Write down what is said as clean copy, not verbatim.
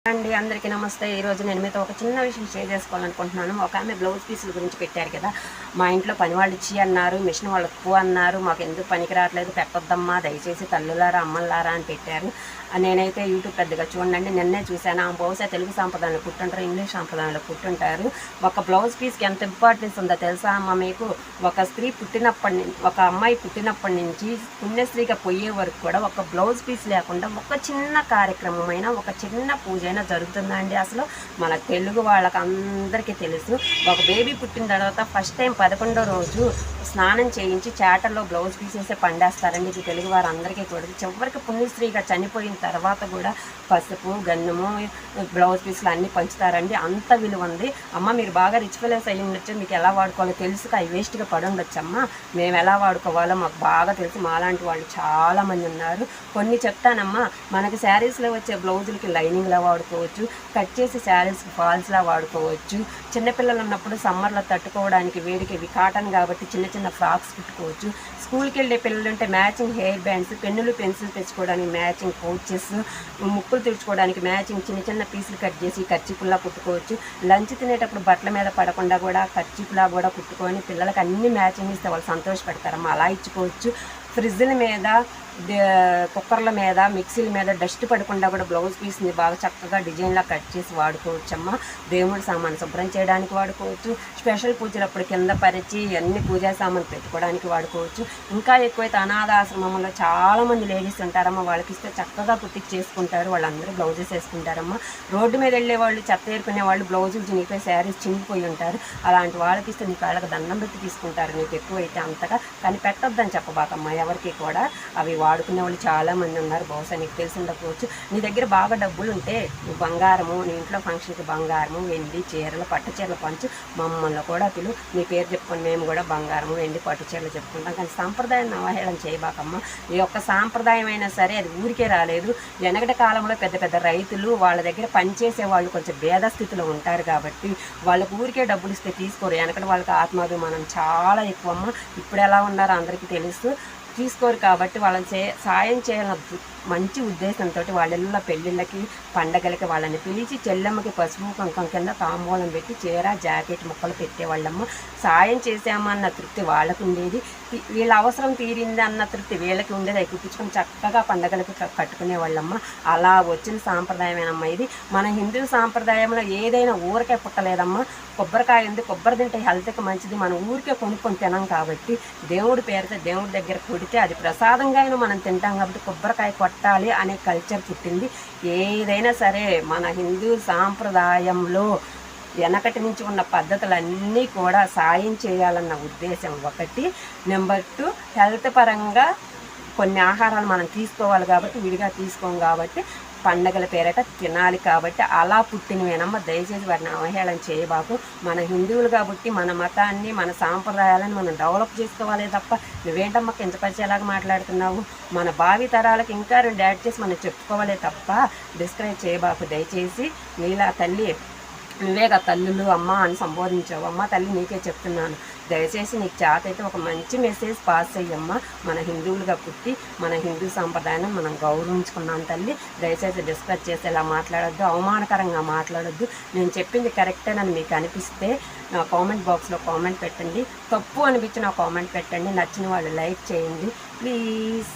అండి అందరికీ నమస్తే. ఈరోజు నేను మీతో ఒక చిన్న విషయం షేర్ చేసుకోవాలనుకుంటున్నాను. ఒక ఆమె బ్లౌజ్ పీసుల గురించి పెట్టారు కదా, మా ఇంట్లో పని వాళ్ళు ఇచ్చి అన్నారు, మిషన్ వాళ్ళు ఎక్కువ అన్నారు, మాకు ఎందుకు పనికి రావట్లేదు, పెట్టొద్దమ్మా దయచేసి తల్లులారా అమ్మలారా అని పెట్టారు. నేనైతే యూట్యూబ్ పెద్దగా చూడండి, నిన్నే చూశాను. బహుశా తెలుగు సాంప్రదాయంలో పుట్టుంటారు, ఇంగ్లీష్ సాంప్రదాయంలో పుట్టుంటారు. ఒక బ్లౌజ్ పీస్కి ఎంత ఇంపార్టెన్స్ ఉందో తెలుసా అమ్మ మీకు? ఒక స్త్రీ పుట్టినప్పటి నుంచి, ఒక అమ్మాయి పుట్టినప్పటి నుంచి పుణ్యశ్రీగా పోయే వరకు కూడా ఒక బ్లౌజ్ పీస్ లేకుండా ఒక చిన్న కార్యక్రమమైన, ఒక చిన్న పూజ జరుగుతుందండి. అసలు మన తెలుగు వాళ్ళకి అందరికీ తెలుసు. ఒక బేబీ పుట్టిన తర్వాత ఫస్ట్ టైం 11వ రోజు స్నానం చేయించి చాటల్లో బ్లౌజ్ పీసేసే పండేస్తారండి. ఇది తెలుగు వారు అందరికీ కూడా. చివరికి పుణ్యశ్రీగా చనిపోయిన తర్వాత కూడా పసుపు గన్నము బ్లౌజ్ పీసులు అన్నీ పంచుతారండి. అంత విలువ ఉంది. అమ్మ మీరు బాగా రిచ్ ఫెలోస్ అయ్యి ఉండొచ్చు, మీకు ఎలా వాడుకోవాలో తెలుసు, అవి వేస్ట్గా పడి ఉండొచ్చు అమ్మ. మేము ఎలా వాడుకోవాలో మాకు బాగా తెలుసు. మాలాంటి వాళ్ళు చాలామంది ఉన్నారు. కొన్ని చెప్తానమ్మా. మనకి శారీస్లో వచ్చే బ్లౌజులకి లైనింగ్లా వాడుకోవచ్చు, కట్ చేసి శారీస్కి ఫాల్స్లా వాడుకోవచ్చు. చిన్నపిల్లలు ఉన్నప్పుడు సమ్మర్లో తట్టుకోవడానికి వేడికి ఇవి కాటన్ కాబట్టి చిన్న చిన్న ఫ్రాక్స్ కుట్టుకోవచ్చు. స్కూల్కి వెళ్ళే పిల్లలు ఉంటే మ్యాచింగ్ హెయిర్ బ్యాండ్స్, పెన్నులు పెన్సిల్ తెచ్చుకోవడానికి మ్యాచింగ్ పౌచెస్, ముక్కులు తుడుచుకోవడానికి మ్యాచింగ్ చిన్న చిన్న పీసులు కట్ చేసి కర్చీపుల్లా కుట్టుకోవచ్చు. లంచ్ తినేటప్పుడు బట్టల మీద పడకుండా కూడా కర్చీపులా కూడా కుట్టుకొని పిల్లలకి అన్ని మ్యాచింగ్ ఇస్తే వాళ్ళు సంతోషపడతారమ్మా. అలా ఇచ్చుకోవచ్చు. ఫ్రిడ్జ్ల మీద, కుక్కర్ల మీద, మిక్సీల మీద డస్ట్ పడకుండా కూడా బ్లౌజ్ పీస్ని బాగా చక్కగా డిజైన్లా కట్ చేసి వాడుకోవచ్చమ్మా. దేవుడి సామాను శుభ్రం చేయడానికి వాడుకోవచ్చు. స్పెషల్ పూజలప్పుడు కింద పరిచి అన్ని పూజా సామాను పెట్టుకోవడానికి వాడుకోవచ్చు. ఇంకా ఎక్కువైతే అనాథాశ్రమంలో చాలామంది లేడీస్ ఉంటారమ్మా. వాళ్ళకి ఇస్తే చక్కగా కుట్టించి చేసుకుంటారు. వాళ్ళందరూ బ్లౌజెస్ వేసుకుంటారమ్మా. రోడ్డు మీద వెళ్ళే వాళ్ళు, చెత్త ఏరుకునే వాళ్ళు బ్లౌజులు చినిగిపోయి శారీస్ చినిగిపోయి ఉంటారు. అలాంటి వాళ్ళకి ఇస్తే నీకు వాళ్ళకి దండం పెట్టి తీసుకుంటారు. నీకు ఎక్కువైతే అంతగా కానీ పెట్టొద్దని చెప్పబాకమ్మా ఎవరికి కూడా. అవి వాడుకునే వాళ్ళు చాలామంది ఉన్నారు. బహుశా నీకు తెలిసి ఉండకపోవచ్చు. నీ దగ్గర బాగా డబ్బులు ఉంటే నువ్వు బంగారము, నీ ఇంట్లో ఫంక్షన్కి బంగారము, వెండి చీరలు, పట్టు చీరలు పంచు. మమ్మల్ని కూడా పిలు, నీ పేరు చెప్పుకొని మేము కూడా బంగారము, వెండి, పట్టు చీరలు చెప్పుకుంటాం. కానీ సాంప్రదాయాన్ని అవహేళన చేయబాకమ్మ. ఈ యొక్క సాంప్రదాయం అయినా సరే అది ఊరికే రాలేదు. వెనకటి కాలంలో పెద్ద పెద్ద రైతులు వాళ్ళ దగ్గర పనిచేసే వాళ్ళు కొంచెం భేద స్థితిలో ఉంటారు కాబట్టి వాళ్ళకు ఊరికే డబ్బులు ఇస్తే తీసుకోరు. వెనకటి వాళ్ళకి ఆత్మాభిమానం చాలా ఎక్కువ అమ్మ. ఇప్పుడు ఎలా ఉన్నారో అందరికీ తెలుసు. తీసుకోరు కాబట్టి వాళ్ళని సాయం చేయాలని మంచి ఉద్దేశంతో వాళ్ళ పెళ్ళిళ్ళకి, పండగలకి వాళ్ళని పిలిచి చెల్లెమ్మకి పసుపు కుంకం కింద తాంబూలం పెట్టి చీర, జాకెట్ ముక్కలు పెట్టేవాళ్ళమ్మ. సాయం చేసామన్న తృప్తి వాళ్ళకు ఉండేది. వీళ్ళ అవసరం తీరింది అన్న తృప్తి వీళ్ళకి ఉండేది. అవి కుట్టించుకొని చక్కగా పండగలకు కట్టుకునేవాళ్ళమ్మ. అలా వచ్చిన సాంప్రదాయమేనమ్మా ఇది. మన హిందూ సాంప్రదాయంలో ఏదైనా ఊరికే పుట్టలేదమ్మా. కొబ్బరికాయ ఉంది, కొబ్బరి తింటే హెల్త్కి మంచిది. మనం ఊరికే కొనుక్కొని తినాం కాబట్టి దేవుడి పేరుతో దేవుడి దగ్గర కొడితే అది ప్రసాదంగా మనం తింటాం కాబట్టి కొబ్బరికాయ కొట్టాలి అనే కల్చర్ పుట్టింది. ఏదైనా సరే మన హిందూ సాంప్రదాయంలో వెనకటి నుంచి ఉన్న పద్ధతులన్నీ కూడా సాయం చేయాలన్న ఉద్దేశం ఒకటి. నెంబర్ 2, హెల్త్ పరంగా కొన్ని ఆహారాలు మనం తీసుకోవాలి కాబట్టి, విడిగా తీసుకోం కాబట్టి, పండగల పేరట తినాలి కాబట్టి అలా పుట్టినవేనమ్మ. దయచేసి వాటిని అవహేళన చేయబాకు. మన హిందువులు కాబట్టి మన మతాన్ని, మన సాంప్రదాయాలను మనం డెవలప్ చేసుకోవాలే తప్ప నువ్వేంటమ్మా కించపరిచేలాగా మాట్లాడుతున్నావు. మన భావి తరాలకు ఇంకా 2 యాడ్ చేసి మనం చెప్పుకోవాలే తప్ప డిస్కరేజ్ చేయబాకు దయచేసి. నీలా తల్లి నువ్వేగా తల్లులు అమ్మ అని సంబోధించావు. అమ్మ తల్లి నీకే చెప్తున్నాను, దయచేసి నీకు చేత అయితే ఒక మంచి మెసేజ్ పాస్ అయ్యమ్మా. మన హిందువులుగా పుట్టి మన హిందూ సాంప్రదాయాన్ని మనం గౌరవించుకున్నాం తల్లి. దయచేసి డిస్కస్ చేసేలా మాట్లాడొద్దు, అవమానకరంగా మాట్లాడొద్దు. నేను చెప్పింది కరెక్టేనని మీకు అనిపిస్తే నా కామెంట్ బాక్స్లో కామెంట్ పెట్టండి. తప్పు అనిపించి నా కామెంట్ పెట్టండి. నచ్చిన వాళ్ళు లైక్ చేయండి ప్లీజ్.